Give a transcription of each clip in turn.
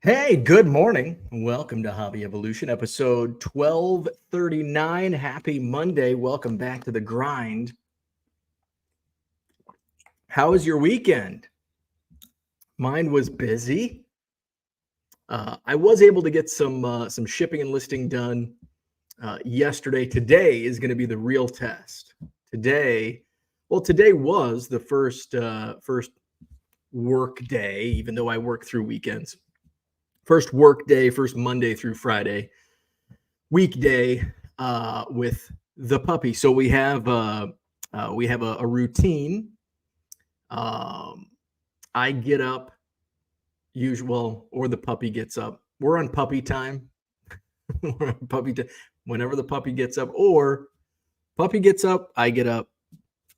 Hey, good morning. Welcome to Hobby Evolution, episode 1239. Happy Monday. Welcome back to the grind. How was your weekend? Mine was busy. I was able to get some shipping and listing done yesterday. Today is going to be the real test. Today was the first work day, even though I work through weekends. First work day, first Monday through Friday weekday with the puppy. So we have a routine. I get up usual, or the puppy gets up. We're on puppy time. We're on puppy time. Whenever the puppy gets up, or puppy gets up, I get up.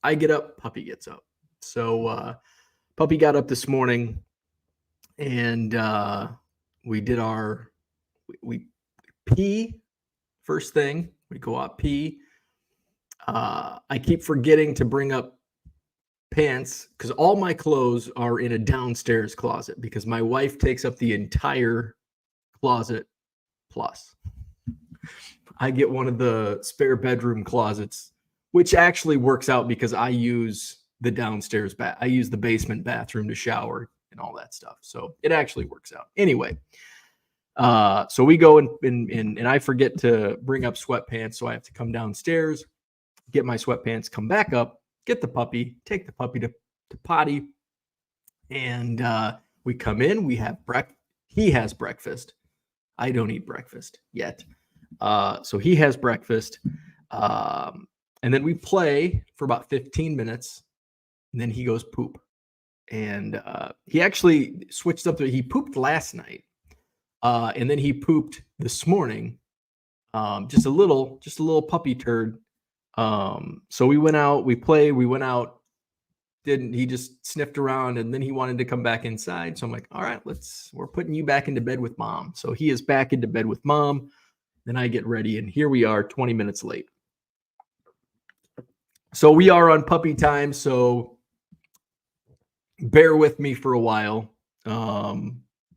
I get up, puppy gets up. So puppy got up this morning, and we did we pee first thing. We go out pee. I keep forgetting to bring up pants because all my clothes are in a downstairs closet because my wife takes up the entire closet. Plus, I get one of the spare bedroom closets, which actually works out because I use the downstairs I use the basement bathroom to shower and all that stuff. So it actually works out. Anyway, so we go and I forget to bring up sweatpants, so I have to come downstairs, get my sweatpants, come back up, get the puppy, take the puppy to potty, and we come in. We have breakfast. He has breakfast. I don't eat breakfast yet, so he has breakfast, and then we play for about 15 minutes, and then he goes poop, and he actually switched up. He pooped last night. And then he pooped this morning, just a little puppy turd. So we went out, we went out. He just sniffed around, and then he wanted to come back inside. So I'm like, all right, we're putting you back into bed with mom. So he is back into bed with mom. Then I get ready, and here we are, 20 minutes late. So we are on puppy time. So bear with me for a while.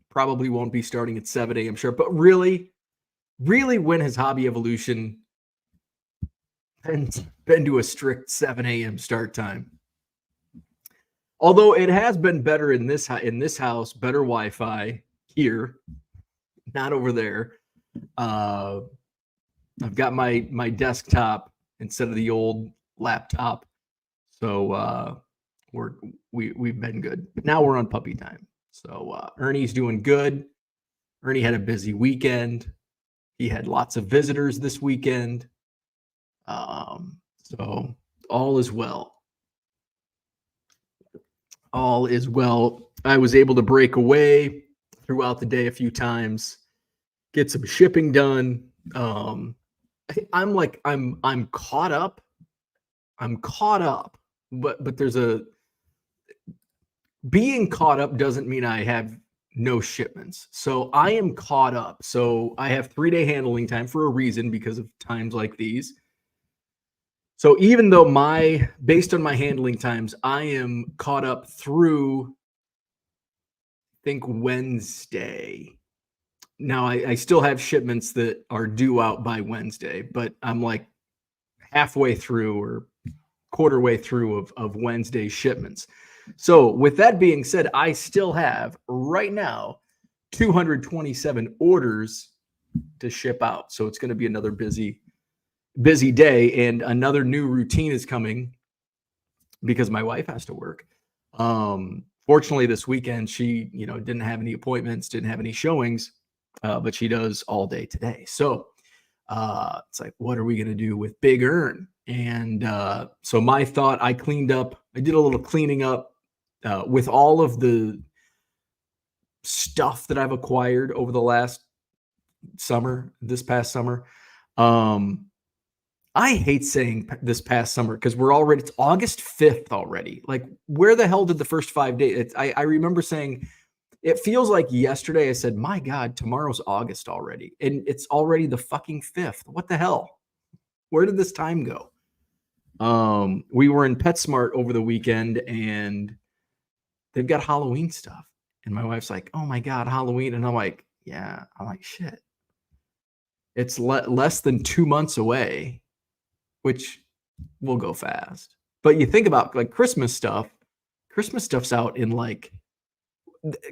Probably won't be starting at 7 a.m. sure, but really, when has Hobby Evolution been to a strict 7 a.m. start time? Although it has been better in this house, better Wi-Fi here, not over there. I've got my desktop instead of the old laptop, so we've been good. But now we're on puppy time. So Ernie's doing good. Ernie had a busy weekend. He had lots of visitors this weekend. So all is well. All is well. I was able to break away throughout the day a few times, get some shipping done. I'm caught up. I'm caught up, but being caught up doesn't mean I have no shipments. So I am caught up. So I have 3-day handling time for a reason, because of times like these. So even though based on my handling times, I am caught up through, I think, Wednesday. Now I still have shipments that are due out by Wednesday, but I'm like halfway through or quarter way through of Wednesday's shipments. So with that being said, I still have right now 227 orders to ship out. So it's going to be another busy day, and another new routine is coming because my wife has to work. Fortunately, this weekend she didn't have any appointments, didn't have any showings, but she does all day today. So it's like, what are we going to do with Big Ern? And so my thought, I did a little cleaning up with all of the stuff that I've acquired over the this past summer. I hate saying this past summer because it's August 5th already. Like, where the hell did the first 5 days? I remember saying, it feels like yesterday I said, my God, tomorrow's August already. And it's already the fucking 5th. What the hell? Where did this time go? We were in PetSmart over the weekend, and they've got Halloween stuff. And my wife's like, oh my God, Halloween. And I'm like, yeah. I'm like, shit. It's less than 2 months away, which will go fast. But you think about like Christmas stuff's out in like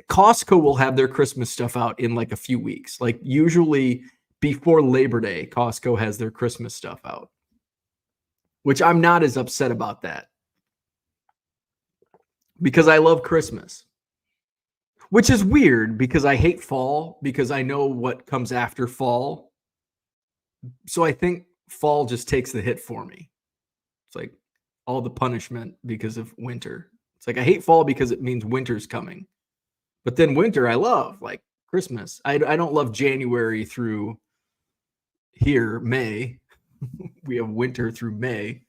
Costco will have their Christmas stuff out in like a few weeks. Like usually before Labor Day, Costco has their Christmas stuff out, which I'm not as upset about that because I love Christmas, which is weird because I hate fall because I know what comes after fall. So I think fall just takes the hit for me. It's like all the punishment because of winter. It's like I hate fall because it means winter's coming. But then winter I love, like Christmas. I don't love January through here, May. We have winter through May.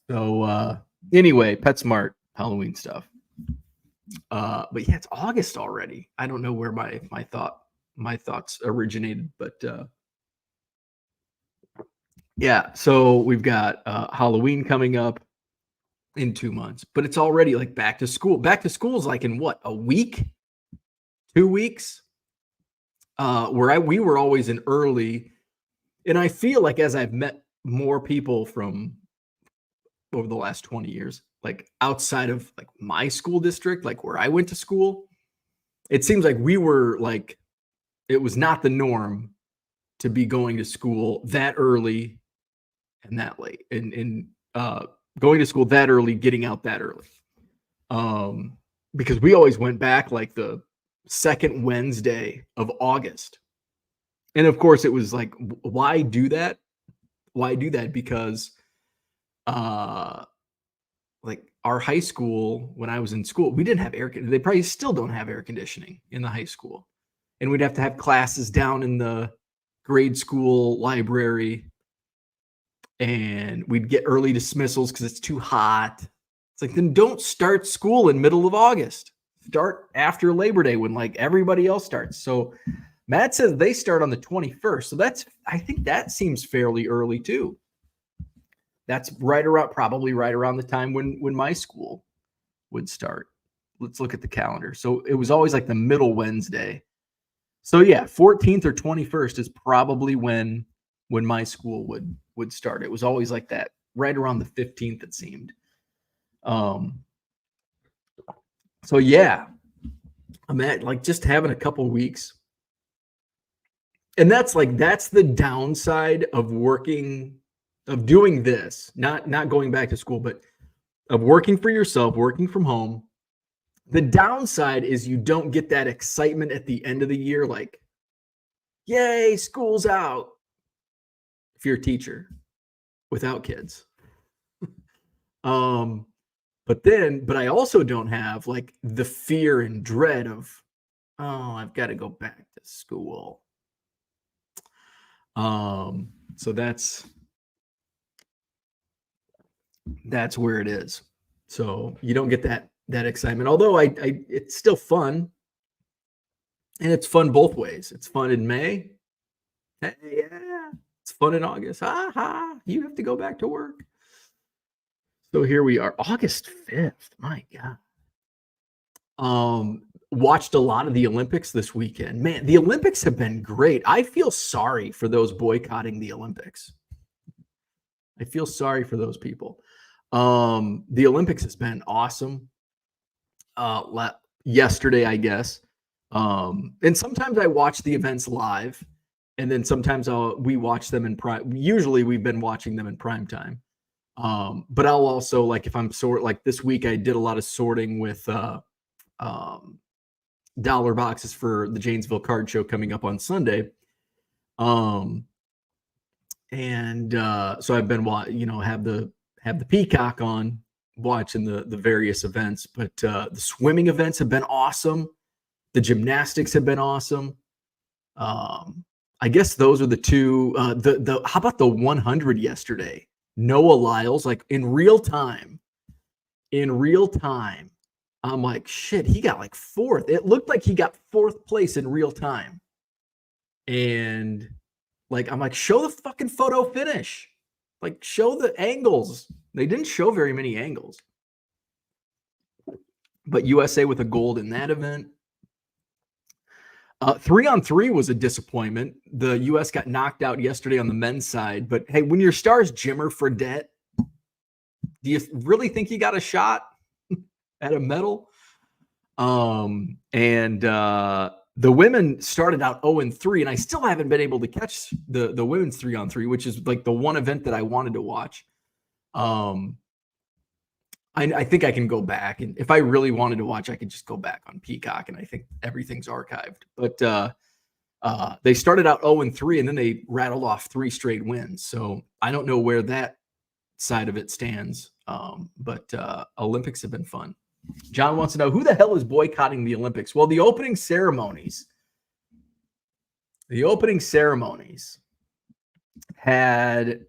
So anyway, PetSmart Halloween stuff. But yeah, it's August already. I don't know where my thoughts originated, but yeah, so we've got Halloween coming up in 2 months, but it's already like back to school. Back to school is like in what, a week, 2 weeks? We were always in early, and I feel like as I've met more people from over the last 20 years, like outside of like my school district, like where I went to school, it seems like we were like, it was not the norm to be going to school that early and that late, and going to school that early, getting out that early. Because we always went back like the second Wednesday of August. And of course it was like, why do that? Why do that? Because like our high school, when I was in school, we didn't have air conditioning. They probably still don't have air conditioning in the high school. And we'd have to have classes down in the grade school library. And we'd get early dismissals because it's too hot. It's like, then don't start school in middle of August. Start after Labor Day when like everybody else starts. So Matt says they start on the 21st. So I think that seems fairly early too. That's probably right around the time when my school would start. Let's look at the calendar. So it was always like the middle Wednesday. So yeah, 14th or 21st is probably when my school would start. It was always like that, right around the 15th, it seemed. So yeah, I'm at like just having a couple weeks. And that's the downside of doing this, not going back to school, but of working for yourself, working from home. The downside is you don't get that excitement at the end of the year, like, yay, school's out. If you're a teacher without kids. But I also don't have like the fear and dread of, oh, I've got to go back to school. So that's where it is. So you don't get that excitement. Although it's still fun. And it's fun both ways. It's fun in May. Hey, yeah. It's fun in August. Ha ha. You have to go back to work. So here we are, August 5th. My God. Watched a lot of the Olympics this weekend. Man, the Olympics have been great. I feel sorry for those boycotting the Olympics. I feel sorry for those people. The Olympics has been awesome. Yesterday, I guess. And sometimes I watch the events live, and then sometimes we watch them in prime. Usually we've been watching them in prime time. But I'll also, like, if I'm like this week, I did a lot of sorting with dollar boxes for the Janesville Card Show coming up on Sunday. So I've been have the Peacock on, watching the various events, but the swimming events have been awesome. The gymnastics have been awesome. I guess those are the two. How about the 100 yesterday? Noah Lyles, like in real time. I'm like, shit, he got like fourth. It looked like he got fourth place in real time. And like, I'm like, show the fucking photo finish. Like, show the angles. They didn't show very many angles. But USA with a gold in that event. 3-on-3 was a disappointment. The U.S. got knocked out yesterday on the men's side. But hey, when your star's Jimmer Fredette, do you really think you got a shot at a medal? The women started out 0-3, and I still haven't been able to catch the women's 3-on-3, which is like the one event that I wanted to watch. I think I can go back, and if I really wanted to watch, I could just go back on Peacock, and I think everything's archived. But they started out 0-3, and then they rattled off 3 straight wins. So I don't know where that side of it stands. But Olympics have been fun. John wants to know, who the hell is boycotting the Olympics? Well, the opening ceremonies had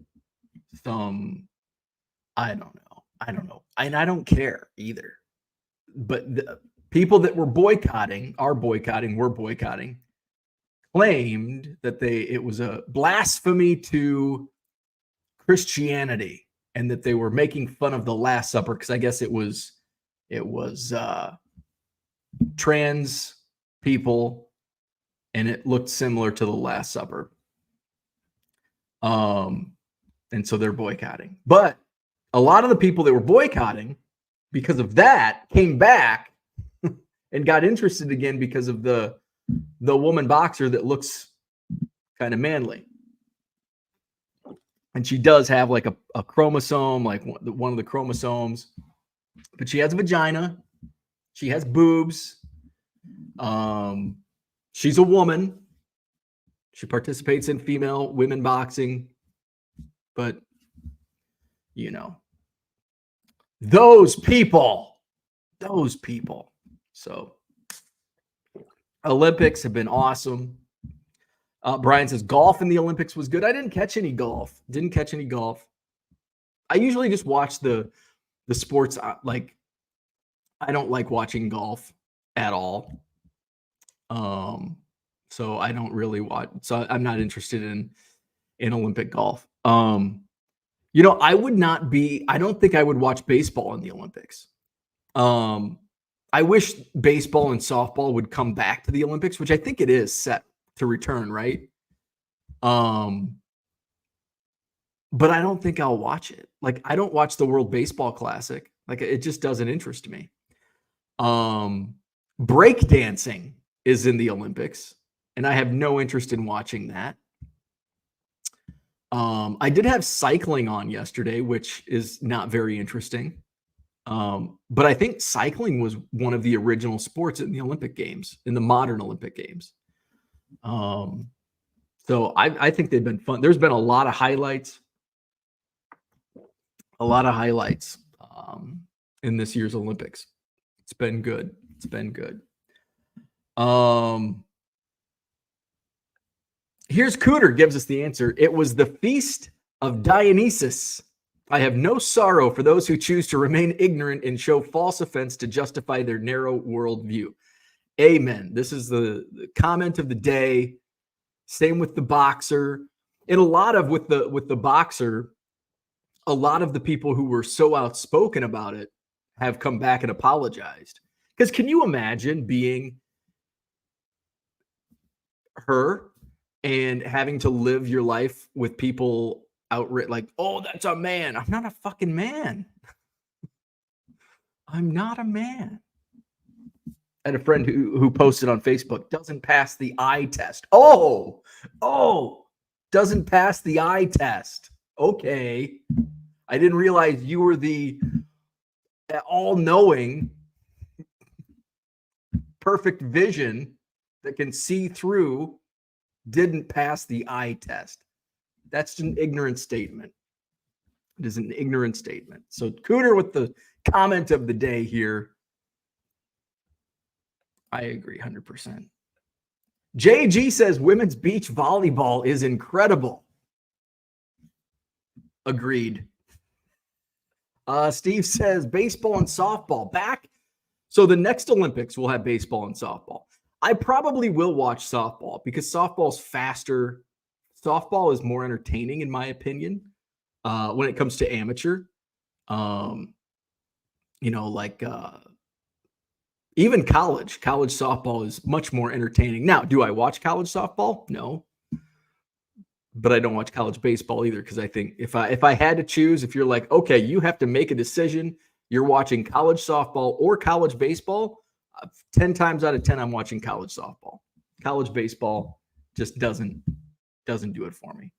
some, I don't know. And I don't care either. But the people that were boycotting, claimed that it was a blasphemy to Christianity and that they were making fun of the Last Supper, because I guess it was trans people and it looked similar to the Last Supper. And so they're boycotting. But a lot of the people that were boycotting because of that came back and got interested again because of the woman boxer that looks kind of manly. And she does have like a chromosome, like one of the chromosomes, but she has a vagina. She has boobs. She's a woman. She participates in women boxing, but those people. So Olympics have been awesome. Brian says golf in the Olympics was good. I didn't catch any golf. I usually just watch the sports. Like, I don't like watching golf at all. So I don't really watch. So I'm not interested in Olympic golf. I don't think I would watch baseball in the Olympics. I wish baseball and softball would come back to the Olympics, which I think it is set to return, right? But I don't think I'll watch it. Like, I don't watch the World Baseball Classic. Like, it just doesn't interest me. Breakdancing is in the Olympics, and I have no interest in watching that. I did have cycling on yesterday, which is not very interesting. But I think cycling was one of the original sports in the Olympic Games, in the modern Olympic Games. So I think they've been fun. There's been a lot of highlights. In this year's Olympics. It's been good. Here's Cooter gives us the answer. It was the feast of Dionysus. I have no sorrow for those who choose to remain ignorant and show false offense to justify their narrow worldview. Amen. This is the comment of the day. Same with the boxer. And with the boxer, a lot of the people who were so outspoken about it have come back and apologized. Because can you imagine being her and having to live your life with people outright like, oh, that's a man. I'm not a fucking man. I'm not a man. I had a friend who posted on Facebook, doesn't pass the eye test. Oh, doesn't pass the eye test. Okay. I didn't realize you were the all-knowing, perfect vision that can see through, didn't pass the eye test. That's an ignorant statement. It is an ignorant statement. So Cooter with the comment of the day here. I agree 100%. JG says women's beach volleyball is incredible. Agreed. Steve says baseball and softball back. So the next Olympics will have baseball and softball. I probably will watch softball because softball's faster. Softball is more entertaining, in my opinion, when it comes to amateur. Even college softball is much more entertaining. Now, do I watch college softball? No. But I don't watch college baseball either, because I think if I had to choose, if you're like, okay, you have to make a decision, you're watching college softball or college baseball, 10 times out of 10, I'm watching college softball. College baseball just doesn't do it for me.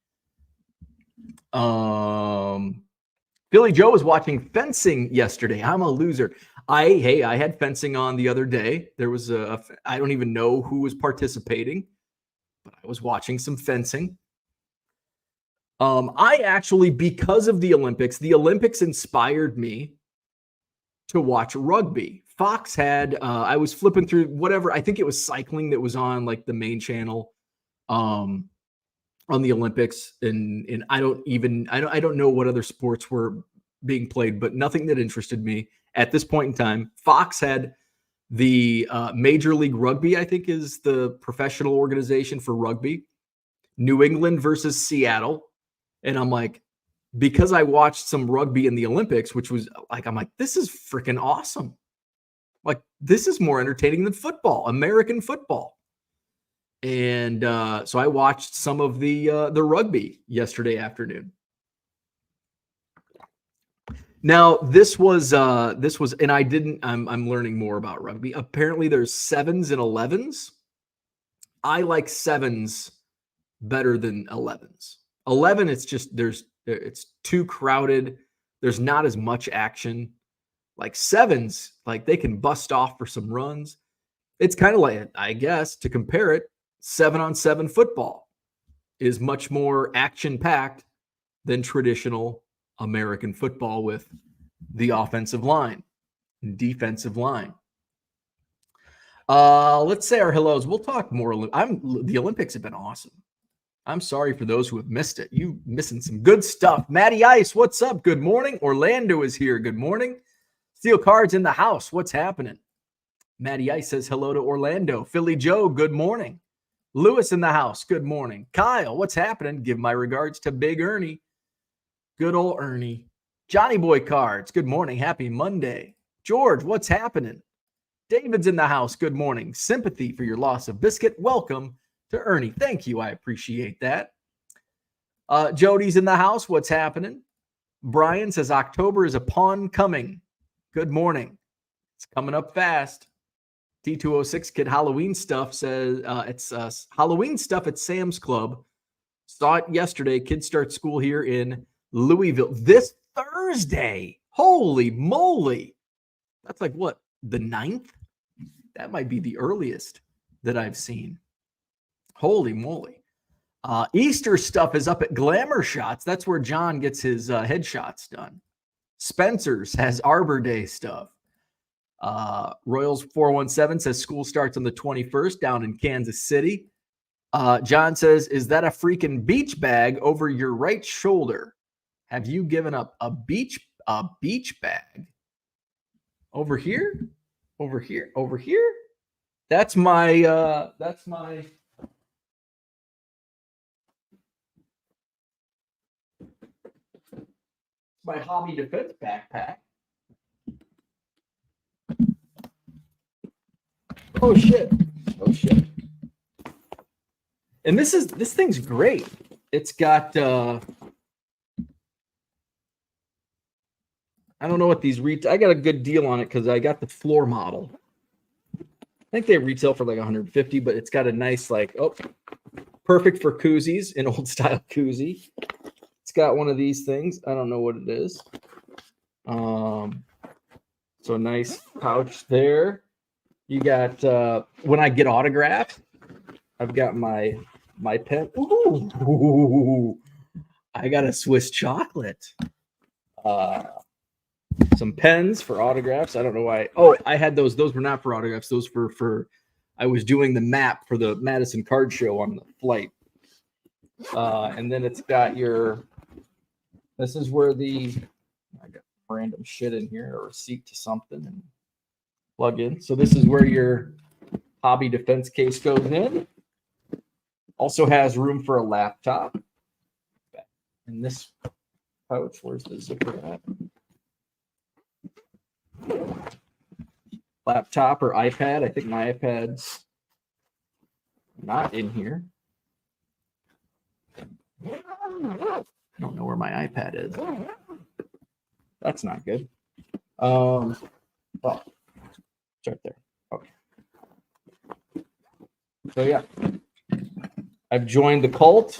Billy Joe was watching fencing yesterday. I'm a loser. I had fencing on the other day. There was I don't even know who was participating, but I was watching some fencing. I actually, because of the Olympics inspired me to watch rugby. Fox had, I was flipping through whatever, I think it was cycling that was on like the main channel on the Olympics. And I don't know what other sports were being played, but nothing that interested me at this point in time. Fox had the Major League Rugby, I think is the professional organization for rugby, New England versus Seattle. And I'm like, because I watched some rugby in the Olympics, which was like, I'm like, this is freaking awesome. Like, this is more entertaining than football, American football. And so I watched some of the rugby yesterday afternoon. Now, this was, and I'm learning more about rugby. Apparently there's 7s and 11s. I like 7s better than 11s. 11, it's too crowded. There's not as much action. Like 7s, like they can bust off for some runs. It's kind of like, I guess, to compare it, 7-on-7 football is much more action-packed than traditional American football with the offensive line, defensive line. Let's say our hellos. We'll talk more. The Olympics have been awesome. I'm sorry for those who have missed it. You missing some good stuff. Matty Ice, what's up? Good morning. Orlando is here. Good morning. Steel Cards in the house. What's happening? Matty Ice says hello to Orlando. Philly Joe, good morning. Lewis in the house. Good morning. Kyle, what's happening? Give my regards to Big Ernie. Good old Ernie. Johnny Boy Cards. Good morning. Happy Monday. George, what's happening? David's in the house. Good morning. Sympathy for your loss of biscuit. Welcome to Ernie. Thank you. I appreciate that. Jody's in the house. What's happening? Brian says October is upon coming. Good morning. It's coming up fast. T206 Kid Halloween Stuff says it's Halloween stuff at Sam's Club. Saw it yesterday. Kids start school here in Louisville this Thursday. Holy moly. That's like what? The 9th? That might be the earliest that I've seen. Holy moly. Easter stuff is up at Glamour Shots. That's where John gets his headshots done. Spencer's has Arbor Day stuff. Royals 417 says school starts on the 21st down in Kansas City. John says, is that a freaking beach bag over your right shoulder? Have you given up a beach bag? Over here? Over here? Over here? That's my hobby defense backpack. Oh shit. And this thing's great. It's got I don't know what these I got a good deal on it because I got the floor model. I think they retail for like $150, but it's got a nice perfect for koozies, an old style koozie. It's got one of these things. I don't know what it is. So a nice pouch there. You got when I get autographed, I've got my pen. Ooh, I got a Swiss chocolate. Some pens for autographs. I don't know why. Oh, I had those. Those were not for autographs. Those for I was doing the map for the Madison Card Show on the flight. And then it's got this is where I got random shit in here, a receipt to something and plug in. So this is where your hobby defense case goes in. Also has room for a laptop. In this pouch, where's the zipper at? laptop or iPad. I think my iPad's not in here. I don't know where my iPad is. That's not good. Oh, it's right there. Okay. So yeah, I've joined the cult.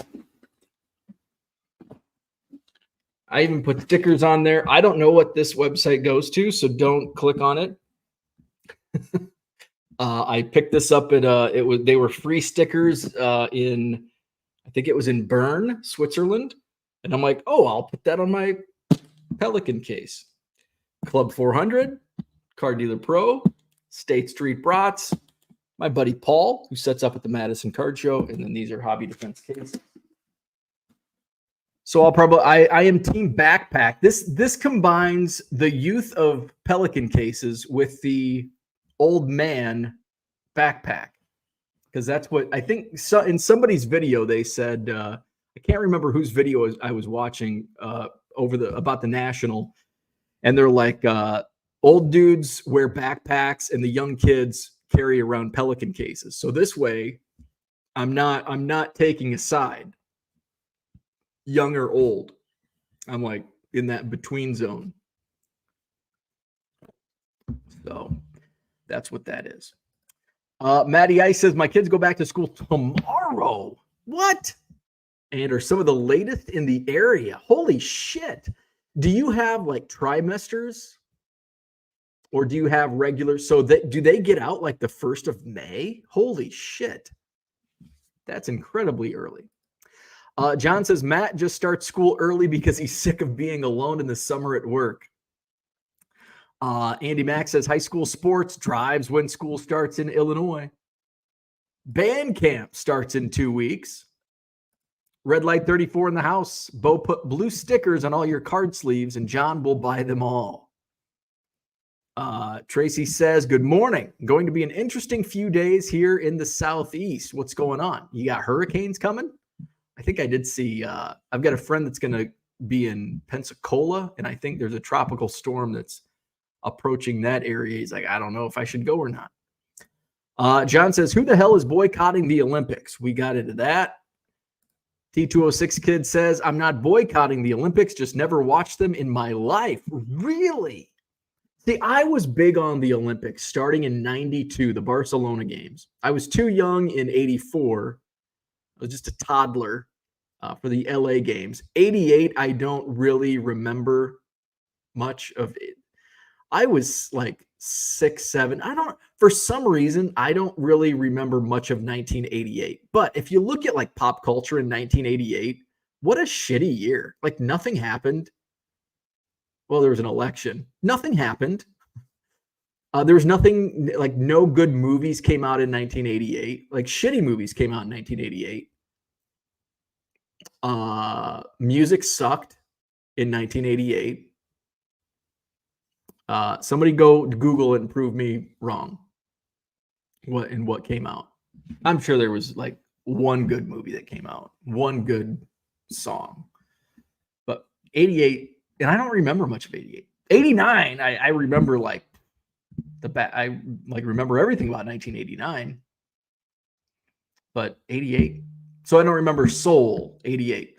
I even put stickers on there. I don't know what this website goes to, so don't click on it. I picked this up at they were free stickers in, I think it was in Bern, Switzerland. And I'm like, oh, I'll put that on my Pelican case. Club 400, Car Dealer Pro, State Street Brats, my buddy Paul, who sets up at the Madison Card Show, and then these are Hobby Defense cases. So I am team backpack. This combines the youth of Pelican cases with the old man backpack, because that's what I think. So in somebody's video, they said, I can't remember whose video I was watching about the National, and they're like, old dudes wear backpacks and the young kids carry around Pelican cases. So this way, I'm not taking a side, young or old. I'm like in that between zone. So that's what that is. Maddie Ice says, my kids go back to school tomorrow. What? And are some of the latest in the area. Holy shit. Do you have like trimesters? Or do you have regular? So do they get out like the 1st of May? Holy shit. That's incredibly early. John says, Matt just starts school early because he's sick of being alone in the summer at work. Andy Mack says, high school sports drives when school starts in Illinois. Band camp starts in 2 weeks. Red Light 34 in the house. Bo put blue stickers on all your card sleeves, and John will buy them all. Tracy says, good morning. Going to be an interesting few days here in the Southeast. What's going on? You got hurricanes coming? I think I did see, I've got a friend that's going to be in Pensacola, and I think there's a tropical storm that's approaching that area. He's like, I don't know if I should go or not. John says, who the hell is boycotting the Olympics? We got into that. T206 Kid says, I'm not boycotting the Olympics, just never watched them in my life. Really? See, I was big on the Olympics starting in 92, the Barcelona games. I was too young in 84. I was just a toddler for the LA games. 88, I don't really remember much of it. I was like 6, 7. For some reason, I don't really remember much of 1988. But if you look at like pop culture in 1988, what a shitty year. Like nothing happened. Well, there was an election. Nothing happened. There was nothing, like no good movies came out in 1988. Like shitty movies came out in 1988. Music sucked in 1988. Somebody go Google it and prove me wrong. What came out? I'm sure there was like one good movie that came out, one good song. But 88, and I don't remember much of 88. 89, I remember like I like remember everything about 1989. But 88. So I don't remember Soul, 88.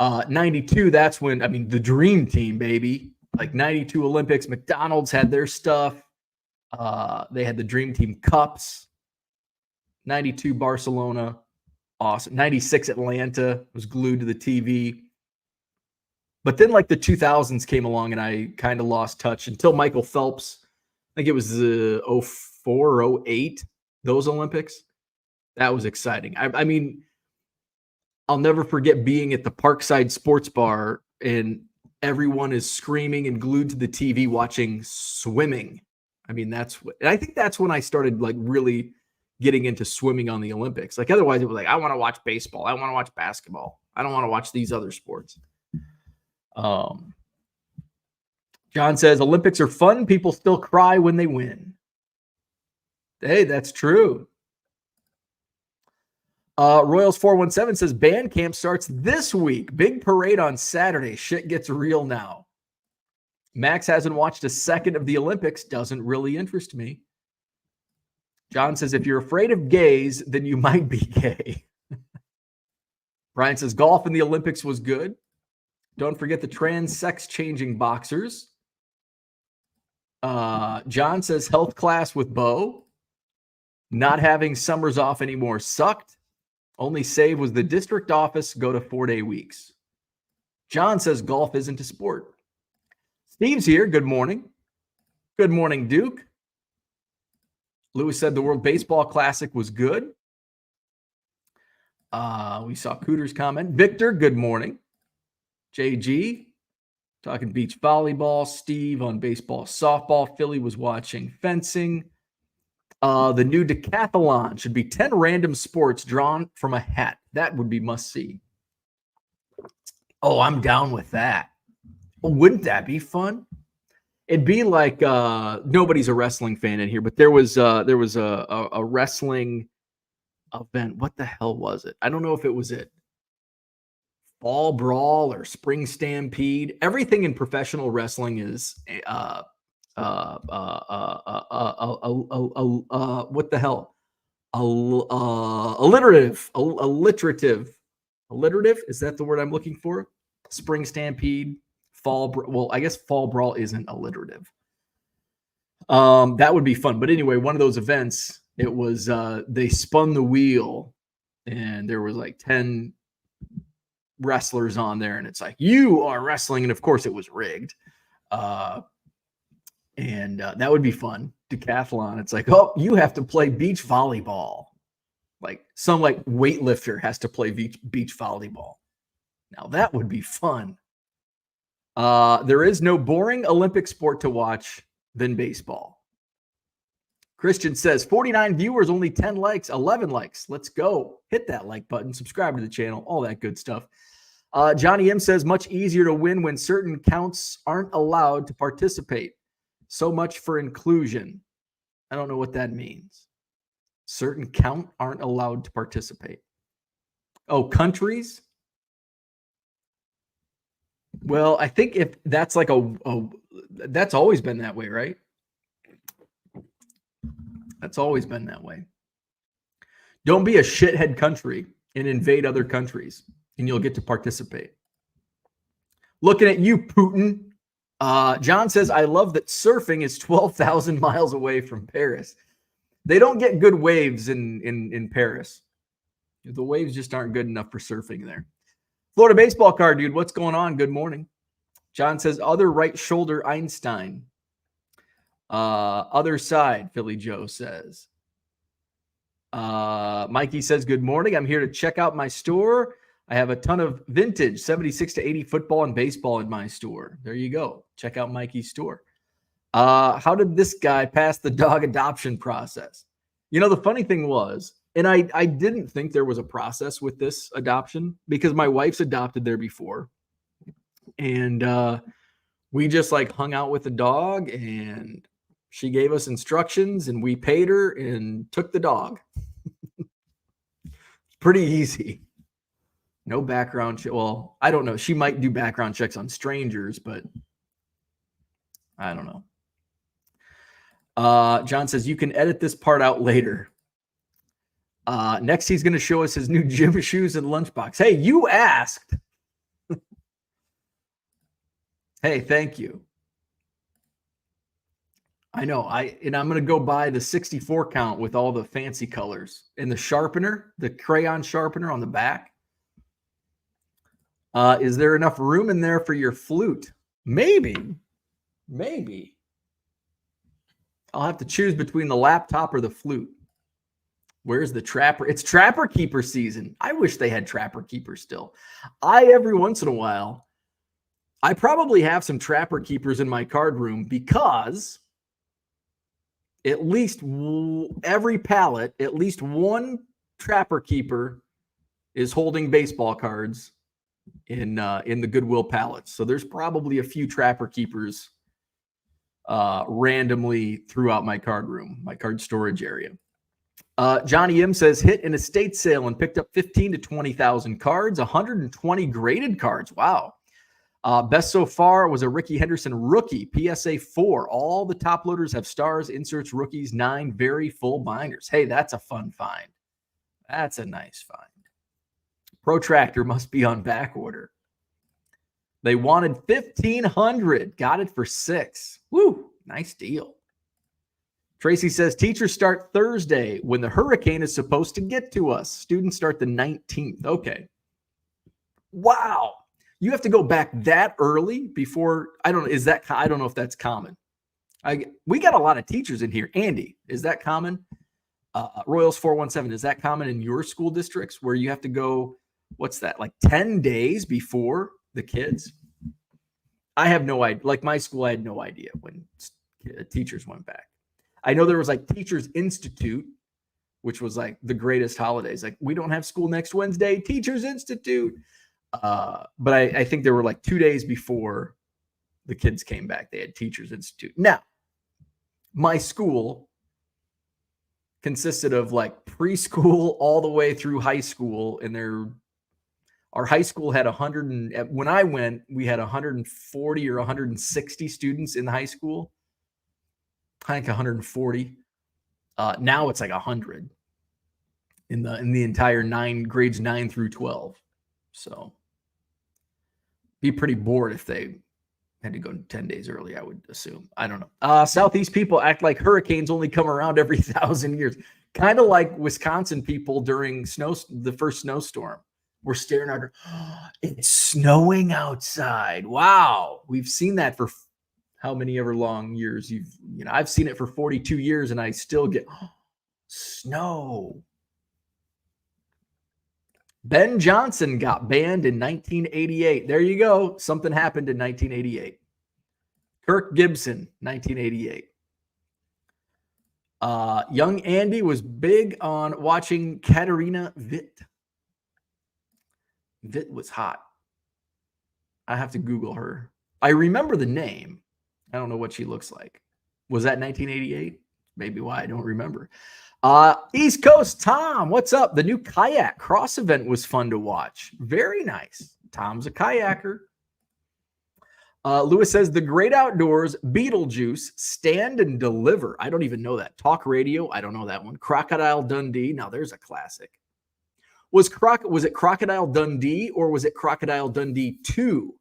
92, that's when, I mean, the Dream Team, baby. Like 92 Olympics, McDonald's had their stuff. They had the Dream Team Cups. 92 Barcelona, awesome. 96 Atlanta was glued to the TV. But then like the 2000s came along and I kind of lost touch until Michael Phelps. I think it was 04, 08, those Olympics. That was exciting. I mean, I'll never forget being at the Parkside Sports Bar and everyone is screaming and glued to the TV watching swimming. I mean, I think that's when I started like really getting into swimming on the Olympics. Like otherwise it was like, I want to watch baseball. I want to watch basketball. I don't want to watch these other sports. John says, Olympics are fun. People still cry when they win. Hey, that's true. Royals 417 says band camp starts this week. Big parade on Saturday. Shit gets real now. Max hasn't watched a second of the Olympics. Doesn't really interest me. John says, if you're afraid of gays, then you might be gay. Brian says, golf in the Olympics was good. Don't forget the trans sex changing boxers. John says, health class with Bo. Not having summers off anymore sucked. Only save was the district office go to 4-day weeks. John says, golf isn't a sport. Steve's here. Good morning. Good morning, Duke. Lewis said the World Baseball Classic was good. We saw Cooter's comment. Victor, good morning. JG, talking beach volleyball. Steve on baseball, softball. Philly was watching fencing. The new decathlon should be 10 random sports drawn from a hat. That would be must see. Oh, I'm down with that. Wouldn't that be fun? It'd be like nobody's a wrestling fan in here, but there was a wrestling event. What the hell was it? I don't know if it was it. Fall Brawl or Spring Stampede. Everything in professional wrestling is what the hell? Alliterative. Alliterative? Is that the word I'm looking for? Spring Stampede. Well, I guess Fall Brawl isn't alliterative. That would be fun. But anyway, one of those events, it was they spun the wheel and there was like 10 wrestlers on there, and it's like, you are wrestling, and of course it was rigged. And that would be fun. Decathlon. It's like, oh, you have to play beach volleyball. Like some like weightlifter has to play beach volleyball. Now that would be fun. There is no boring Olympic sport to watch than baseball. Christian says 49 viewers, only 10 likes, 11 likes. Let's go. Hit that like button, subscribe to the channel, all that good stuff. Johnny M says much easier to win when certain counts aren't allowed to participate. So much for inclusion. I don't know what that means. Certain count aren't allowed to participate. Oh, countries? Well, I think if that's like that's always been that way, right? That's always been that way. Don't be a shithead country and invade other countries, and you'll get to participate. Looking at you, Putin. John says, I love that surfing is 12,000 miles away from Paris. They don't get good waves in Paris. The waves just aren't good enough for surfing there. Florida baseball card, dude. What's going on? Good morning. John says, other right shoulder, Einstein. Other side, Philly Joe says. Mikey says, good morning. I'm here to check out my store. I have a ton of vintage 76 to 80 football and baseball in my store. There you go. Check out Mikey's store. How did this guy pass the dog adoption process? You know, the funny thing was, and I didn't think there was a process with this adoption because my wife's adopted there before. And we just like hung out with the dog and she gave us instructions and we paid her and took the dog. It's pretty easy. No background check. Well, I don't know. She might do background checks on strangers, but I don't know. John says, you can edit this part out later. Next, he's going to show us his new gym shoes and lunchbox. Hey, you asked. Hey, thank you. I know. I'm going to go buy the 64 count with all the fancy colors and the sharpener, the crayon sharpener on the back. Is there enough room in there for your flute? Maybe. I'll have to choose between the laptop or the flute. Where's the Trapper? It's Trapper Keeper season. I wish they had Trapper Keeper still. Every once in a while, I probably have some Trapper Keepers in my card room because at least every pallet, at least one Trapper Keeper is holding baseball cards in the Goodwill pallets. So there's probably a few Trapper Keepers randomly throughout my card room, my card storage area. Johnny M says, hit an estate sale and picked up 15 to 20,000 cards, 120 graded cards. Wow. Best so far was a Ricky Henderson rookie, PSA 4. All the top loaders have stars, inserts, rookies, 9 very full binders. Hey, that's a fun find. That's a nice find. Protractor must be on back order. They wanted 1,500. Got it for 6. Woo, nice deal. Tracy says, teachers start Thursday when the hurricane is supposed to get to us. Students start the 19th. Okay. Wow. You have to go back that early before, I don't know if that's common. We got a lot of teachers in here. Andy, is that common? Royals 417, is that common in your school districts where you have to go, what's that, like 10 days before the kids? I have no idea. Like my school, I had no idea when teachers went back. I know there was like Teachers Institute, which was like the greatest holidays. Like, we don't have school next Wednesday, Teachers Institute. But I think there were like 2 days before the kids came back, they had Teachers Institute. Now, my school consisted of like preschool all the way through high school, and our high school had 100 and when I went, we had 140 or 160 students in the high school. I think 140. Now it's like 100 in the entire grades 9 through 12. So be pretty bored if they had to go 10 days early, I would assume. I don't know. Southeast people act like hurricanes only come around every 1,000 years. Kind of like Wisconsin people during the first snowstorm. We're staring at her. Oh, it's snowing outside. Wow. We've seen that for how many ever long years I've seen it for 42 years and I still get snow. Ben Johnson got banned in 1988. There you go. Something happened in 1988. Kirk Gibson, 1988. Young Andy was big on watching Katarina Witt. Witt was hot. I have to Google her. I remember the name. I don't know what she looks like. Was that 1988? Maybe why I don't remember. East Coast Tom, what's up? The new kayak cross event was fun to watch. Very nice. Tom's a kayaker. Lewis says the Great Outdoors, Beetlejuice, Stand and Deliver. I don't even know that. Talk Radio. I don't know that one. Crocodile Dundee. Now there's a classic. Was it Crocodile Dundee or was it Crocodile Dundee 2?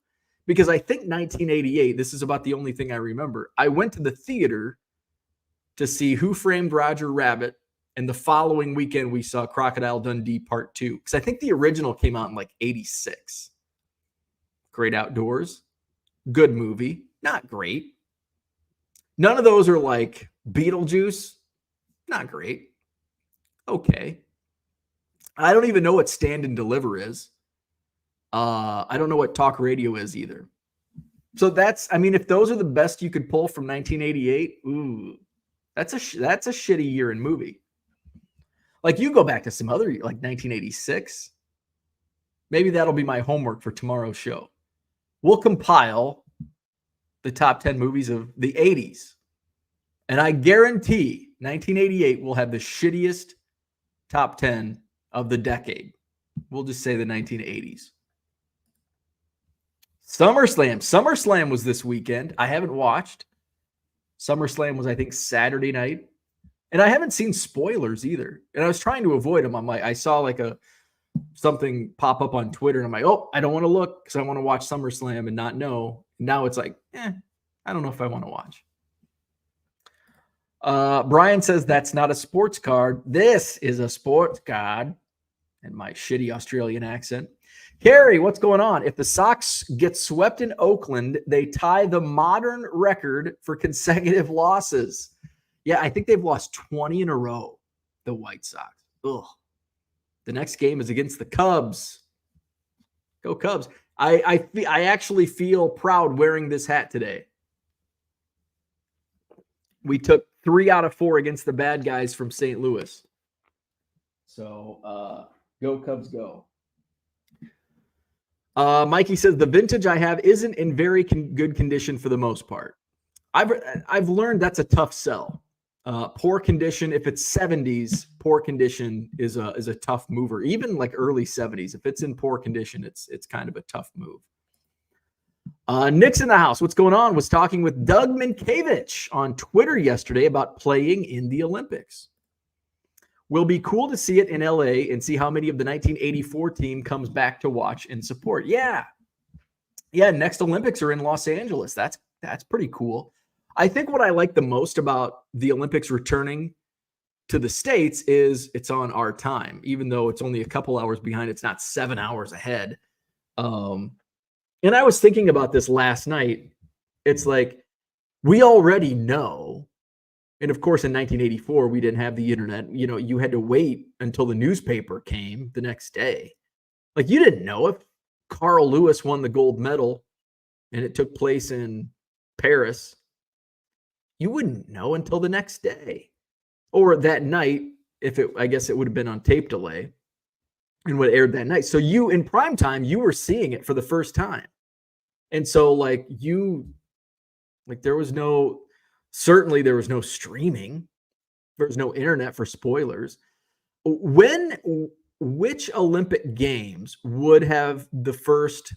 Because I think 1988, this is about the only thing I remember. I went to the theater to see Who Framed Roger Rabbit, and the following weekend we saw Crocodile Dundee Part 2. Because I think the original came out in like 86. Great Outdoors. Good movie. Not great. None of those are like Beetlejuice. Not great. Okay. I don't even know what Stand and Deliver is. I don't know what Talk Radio is either. So if those are the best you could pull from 1988, ooh, that's a shitty year in movie. Like, you go back to some other, like 1986. Maybe that'll be my homework for tomorrow's show. We'll compile the top 10 movies of the 80s. And I guarantee 1988 will have the shittiest top 10 of the decade. We'll just say the 1980s. SummerSlam was this weekend. I haven't watched. SummerSlam was, I think, Saturday night. And I haven't seen spoilers either. And I was trying to avoid them. I'm like, I saw like something pop up on Twitter. And I'm like, oh, I don't want to look because I want to watch SummerSlam and not know. Now it's like, I don't know if I want to watch. Brian says that's not a sports card. This is a sports card. And my shitty Australian accent. Carrie, what's going on? If the Sox get swept in Oakland, they tie the modern record for consecutive losses. Yeah, I think they've lost 20 in a row, the White Sox. Ugh. The next game is against the Cubs. Go Cubs. I actually feel proud wearing this hat today. We took 3 out of 4 against the bad guys from St. Louis. So, go Cubs, go. Mikey says the vintage I have isn't in very good condition for the most part. I've learned that's a tough sell. Poor condition, if it's 70s, poor condition is a tough mover. Even like early 70s, if it's in poor condition, it's kind of a tough move. Nick's in the house. What's going on? Was talking with Doug Minkiewicz on Twitter yesterday about playing in the Olympics. Will be cool to see it in LA and see how many of the 1984 team comes back to watch and support. Yeah. Next Olympics are in Los Angeles. That's pretty cool. I think what I like the most about the Olympics returning to the States is it's on our time, even though it's only a couple hours behind. It's not 7 hours ahead. And I was thinking about this last night. It's like, we already know. And of course, in 1984, we didn't have the internet. You know, you had to wait until the newspaper came the next day. Like, you didn't know if Carl Lewis won the gold medal and it took place in Paris. You wouldn't know until the next day or that night. I guess it would have been on tape delay and would aired that night. So you, in prime time, you were seeing it for the first time. And so there was no streaming. There was no internet for spoilers. Which Olympic Games would have the first?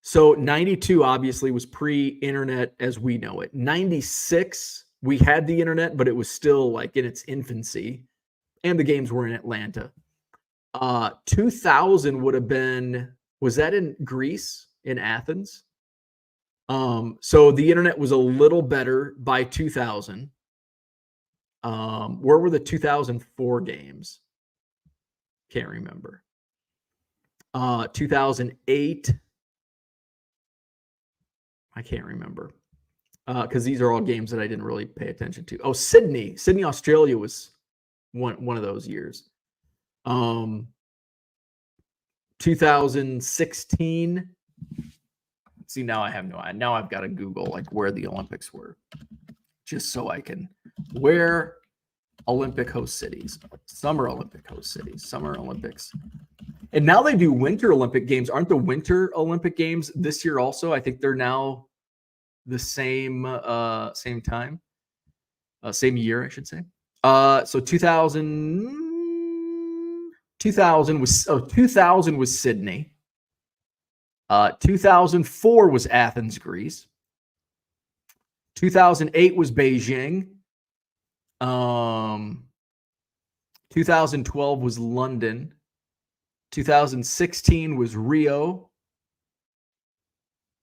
So 92 obviously was pre-internet as we know it. 96, we had the internet, but it was still like in its infancy. And the games were in Atlanta. 2000 would have been, was that in Greece, in Athens? So the internet was a little better by 2000. Where were the 2004 games? Can't remember. 2008. I can't remember. Because these are all games that I didn't really pay attention to. Oh, Sydney, Australia was one of those years. 2016. See, now I have no idea. Now I've got to Google like where the Olympics were, just so I can where Olympic host cities, Summer Olympic host cities, Summer Olympics. And now they do Winter Olympic Games. Aren't the Winter Olympic Games this year also? I think they're now the same time, same year, I should say. So 2000 was Sydney. 2004 was Athens, Greece. 2008 was Beijing. 2012 was London. 2016 was Rio.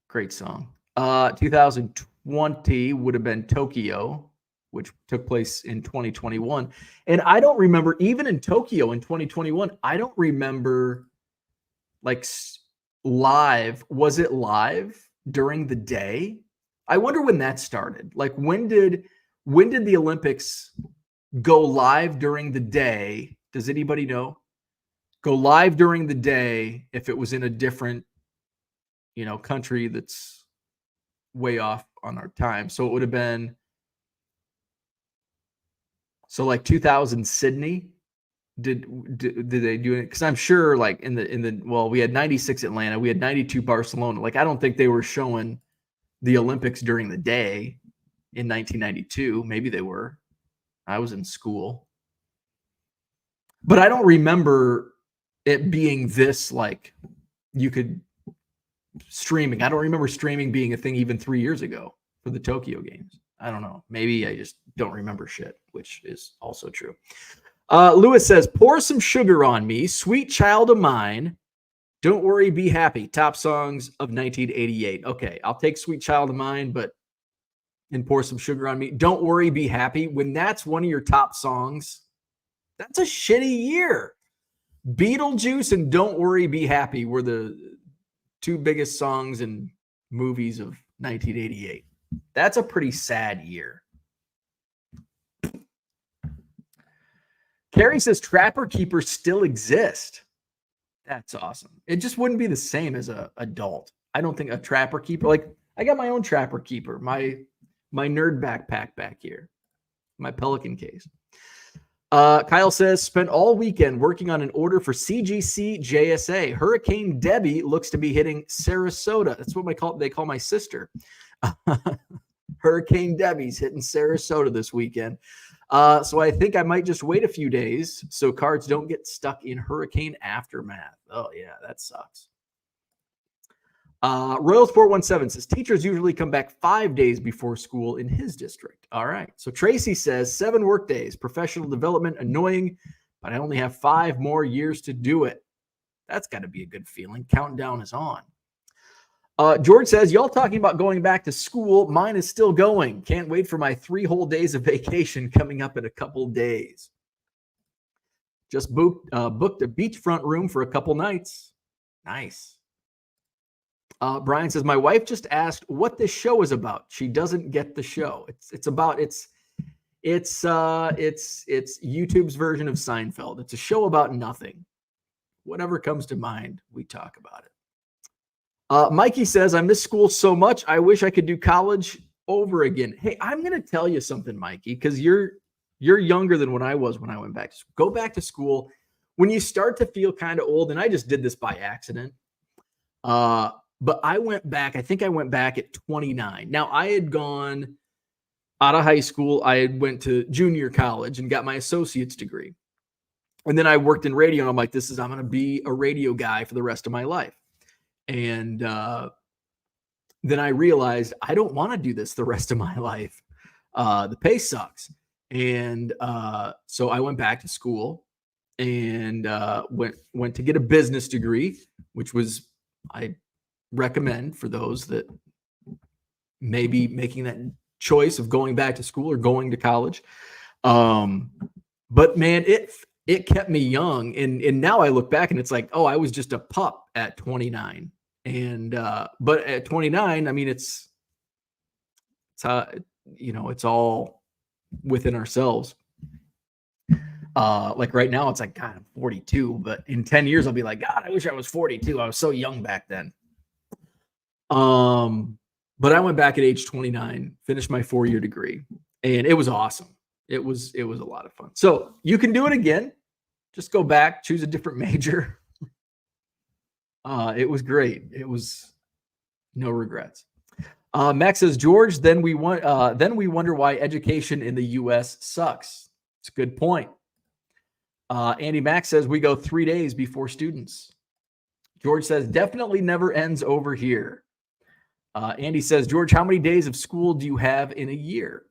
Great song. 2020 would have been Tokyo, which took place in 2021. And I don't remember, even in Tokyo in 2021, I don't remember like live. Was it live during the day? I wonder when that started. Like when did the Olympics go live during the day? Does anybody know? Go live during the day if it was in a different, country that's way off on our time. So it would have been like 2000 Sydney. Did they do it? Because I'm sure like in the we had 96 Atlanta, we had 92 Barcelona. Like I don't think they were showing the Olympics during the day in 1992. Maybe they were. I was in school. But I don't remember it being this like you could streaming. I don't remember streaming being a thing even 3 years ago for the Tokyo Games. I don't know. Maybe I just don't remember shit, which is also true. Lewis says, pour some sugar on me, sweet child of mine. Don't worry, be happy. Top songs of 1988. Okay, I'll take Sweet Child of Mine, and pour some sugar on me. Don't worry, be happy. When that's one of your top songs, that's a shitty year. Beetlejuice and Don't Worry, Be Happy were the two biggest songs and movies of 1988. That's a pretty sad year. Carrie says Trapper Keepers still exist. That's awesome. It just wouldn't be the same as an adult. I don't think a Trapper Keeper, like I got my own Trapper Keeper, my nerd backpack back here, my Pelican case. Kyle says, spent all weekend working on an order for CGC JSA. Hurricane Debbie looks to be hitting Sarasota. That's what they call my sister. Hurricane Debbie's hitting Sarasota this weekend. So I think I might just wait a few days so cards don't get stuck in hurricane aftermath. Oh, yeah, that sucks. Royals 417 says teachers usually come back 5 days before school in his district. All right. So Tracy says 7 work days, professional development, annoying, but I only have 5 more years to do it. That's got to be a good feeling. Countdown is on. George says, y'all talking about going back to school. Mine is still going. Can't wait for my 3 whole days of vacation coming up in a couple days. Just booked a beachfront room for a couple nights. Nice. Brian says, my wife just asked what this show is about. She doesn't get the show. It's YouTube's version of Seinfeld. It's a show about nothing. Whatever comes to mind, we talk about it. Mikey says, I miss school so much. I wish I could do college over again. Hey, I'm going to tell you something, Mikey, because you're younger than when I was when I went back to school. Go back to school when you start to feel kind of old. And I just did this by accident. But I went back, I think I went back at 29. Now, I had gone out of high school. I had went to junior college and got my associate's degree. And then I worked in radio, and I'm like, I'm going to be a radio guy for the rest of my life. And then I realized I don't want to do this the rest of my life. The pay sucks. And so I went back to school and went to get a business degree, which was, I recommend for those that may be making that choice of going back to school or going to college. But man, it kept me young. And now I look back and it's like, oh, I was just a pup at 29. And but at 29, I mean, it's all within ourselves. Like right now, it's like, God, I'm 42, but in 10 years, I'll be like, God, I wish I was 42. I was so young back then. But I went back at age 29, finished my 4-year degree, and it was awesome. It was a lot of fun. So you can do it again. Just go back, choose a different major. It was great. It was no regrets. Max says, George, then we wonder why education in the U.S. sucks. It's a good point. Andy Max says, we go 3 days before students. George says, definitely never ends over here. Andy says, George, how many days of school do you have in a year?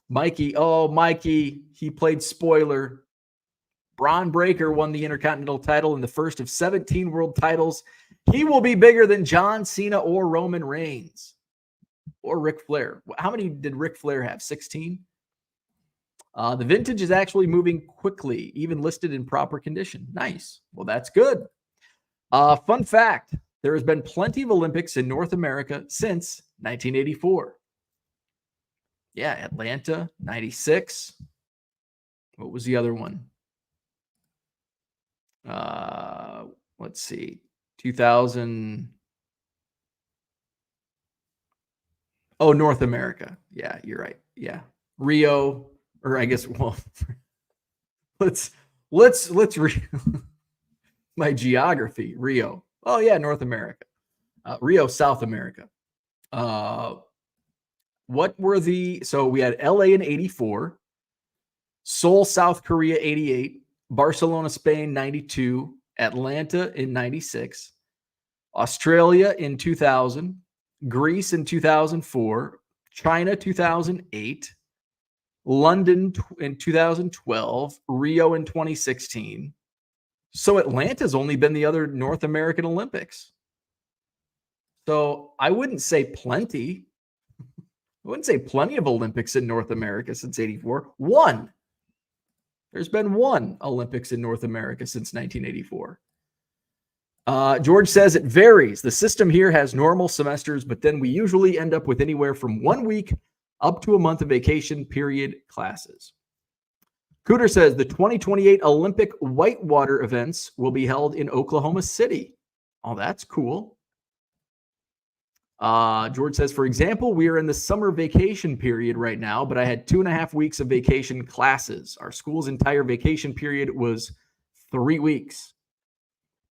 Mikey, he played spoiler. Braun Breaker won the Intercontinental title in the first of 17 world titles. He will be bigger than John Cena or Roman Reigns or Ric Flair. How many did Ric Flair have? 16? The vintage is actually moving quickly, even listed in proper condition. Nice. Well, that's good. Fun fact, there has been plenty of Olympics in North America since 1984. Yeah, Atlanta, 96. What was the other one? Let's see, 2000. Oh, North America. Yeah, you're right. Yeah. Rio, or I guess, well, let's read my geography. Rio. Oh yeah, North America. Rio, South America. What were so we had LA in 84, Seoul, South Korea, 88, Barcelona, Spain, 92, Atlanta in 96, Australia in 2000, Greece in 2004, China 2008, London in 2012, Rio in 2016. So Atlanta's only been the other North American Olympics. So I wouldn't say plenty. I wouldn't say plenty of Olympics in North America since 84. One. There's been one Olympics in North America since 1984. George says it varies. The system here has normal semesters, but then we usually end up with anywhere from 1 week up to a month of vacation period classes. Cooter says the 2028 Olympic whitewater events will be held in Oklahoma City. Oh, that's cool. George says, for example, we are in the summer vacation period right now, but I had 2.5 weeks of vacation classes. Our school's entire vacation period was 3 weeks.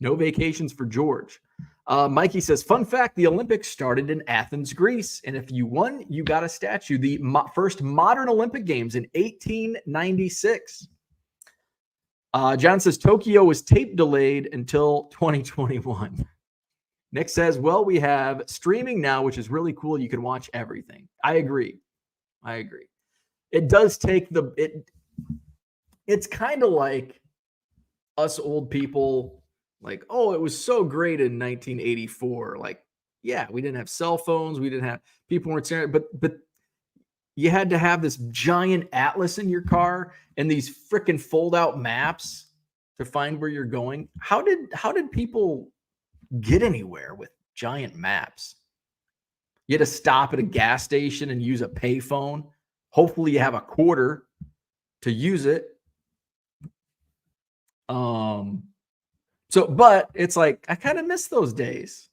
No vacations for George. Mikey says, fun fact, the Olympics started in Athens, Greece. And if you won, you got a statue. The first modern Olympic Games in 1896. John says, Tokyo was tape delayed until 2021. Nick says, well, we have streaming now, which is really cool. You can watch everything. I agree. It does take it's kind of like us old people, like, oh, it was so great in 1984. Like, yeah, we didn't have cell phones. We didn't have, people weren't saying, but you had to have this giant atlas in your car and these freaking fold out maps to find where you're going. How did people get anywhere with giant maps? You had to stop at a gas station and use a payphone. Hopefully you have a quarter to use it. But it's like, I kind of miss those days.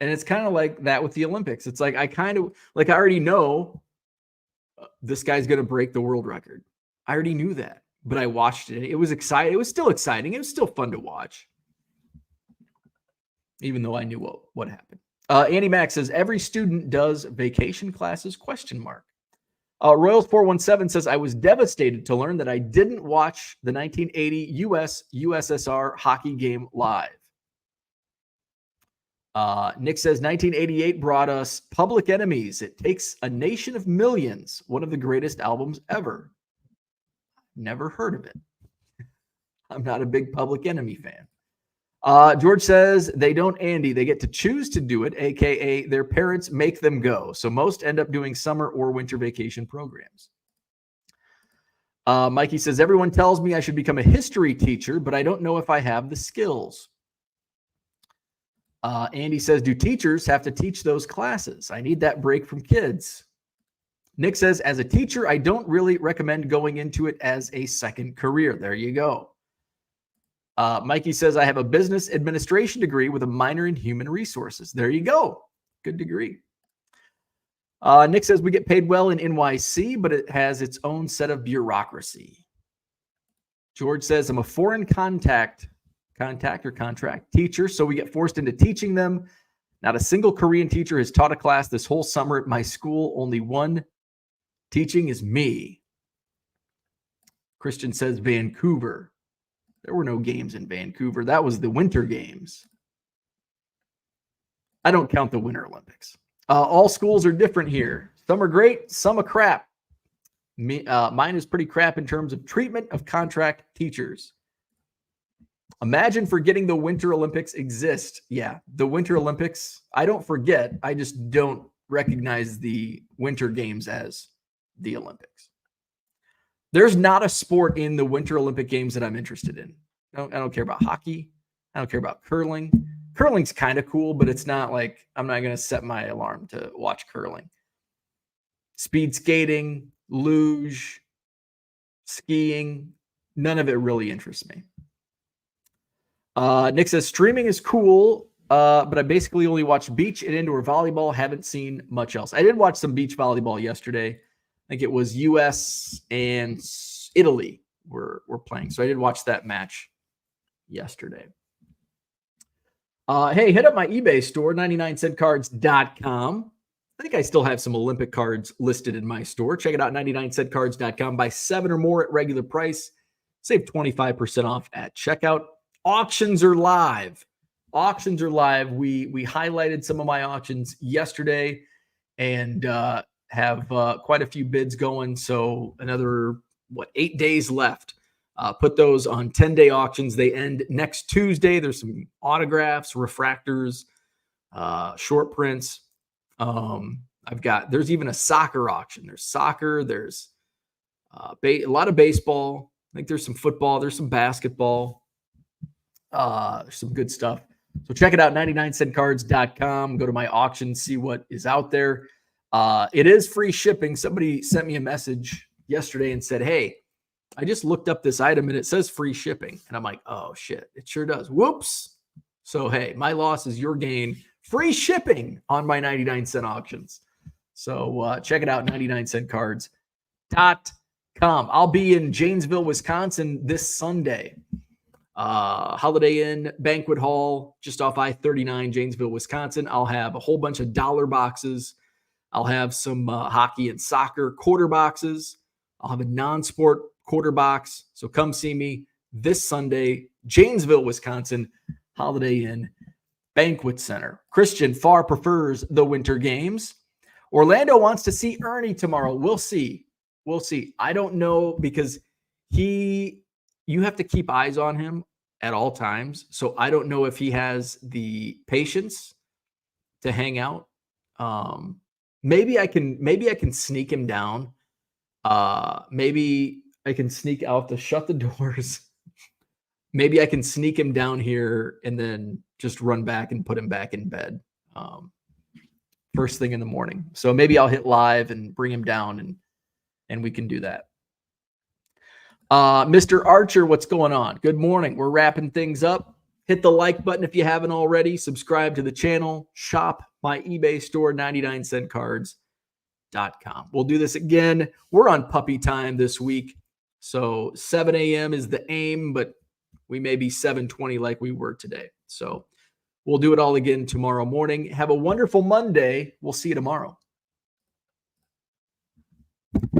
And it's kind of like that with the Olympics. It's like, I already know this guy's going to break the world record. I already knew that, but I watched it. It was exciting. It was still exciting. It was still fun to watch, even though I knew what happened. Andy Mack says, every student does vacation classes, ? Royals 417 says, I was devastated to learn that I didn't watch the 1980 US-USSR hockey game live. Nick says, 1988 brought us Public Enemies. It Takes a Nation of Millions, one of the greatest albums ever. Never heard of it. I'm not a big Public Enemy fan. George says, they don't, Andy. They get to choose to do it, a.k.a. their parents make them go. So most end up doing summer or winter vacation programs. Mikey says, everyone tells me I should become a history teacher, but I don't know if I have the skills. Andy says, do teachers have to teach those classes? I need that break from kids. Nick says, as a teacher, I don't really recommend going into it as a second career. There you go. Mikey says, I have a business administration degree with a minor in human resources. There you go. Good degree. Nick says, we get paid well in NYC, but it has its own set of bureaucracy. George says, I'm a foreign contract teacher, so we get forced into teaching them. Not a single Korean teacher has taught a class this whole summer at my school. Only one teaching is me. Christian says, Vancouver. There were no games in Vancouver. That was the Winter Games. I don't count the Winter Olympics. All schools are different here. Some are great, some are crap. Mine is pretty crap in terms of treatment of contract teachers. Imagine forgetting the Winter Olympics exist. Yeah, the Winter Olympics, I don't forget. I just don't recognize the Winter Games as the Olympics. There's not a sport in the Winter Olympic Games that I'm interested in. I don't care about hockey. I don't care about curling. Curling's kind of cool, but it's not like I'm not going to set my alarm to watch curling. Speed skating, luge, skiing, none of it really interests me. Nick says, streaming is cool, but I basically only watch beach and indoor volleyball. Haven't seen much else. I did watch some beach volleyball yesterday. I think it was US and Italy were playing. So I did watch that match yesterday. Hey, hit up my eBay store, 99centcards.com. I think I still have some Olympic cards listed in my store. Check it out, 99centcards.com. Buy 7 or more at regular price. Save 25% off at checkout. Auctions are live. We highlighted some of my auctions yesterday and have quite a few bids going. So another, 8 days left. Put those on 10-day auctions. They end next Tuesday. There's some autographs, refractors, short prints. There's even a soccer auction. There's soccer. There's a lot of baseball. I think there's some football. There's some basketball. There's some good stuff. So check it out, 99centcards.com. Go to my auction, see what is out there. It is free shipping. Somebody sent me a message yesterday and said, hey, I just looked up this item and it says free shipping. And I'm like, oh shit, it sure does. Whoops. So, hey, my loss is your gain. Free shipping on my 99-cent auctions. So check it out, 99centcards.com. I'll be in Janesville, Wisconsin this Sunday. Holiday Inn Banquet Hall, just off I-39, Janesville, Wisconsin. I'll have a whole bunch of dollar boxes. I'll have some hockey and soccer quarter boxes. I'll have a non-sport quarter box. So come see me this Sunday, Janesville, Wisconsin, Holiday Inn Banquet Center. Christian far prefers the winter games. Orlando wants to see Ernie tomorrow. We'll see. We'll see. I don't know because you have to keep eyes on him at all times. So I don't know if he has the patience to hang out. Maybe I can sneak him down. Maybe I can sneak out to shut the doors. Maybe I can sneak him down here and then just run back and put him back in bed first thing in the morning. So maybe I'll hit live and bring him down and we can do that. Mr. Archer, what's going on? Good morning. We're wrapping things up. Hit the like button if you haven't already. Subscribe to the channel. Shop my eBay store, 99centcards.com. We'll do this again. We're on puppy time this week. So 7 a.m. is the aim, but we may be 7:20 like we were today. So we'll do it all again tomorrow morning. Have a wonderful Monday. We'll see you tomorrow.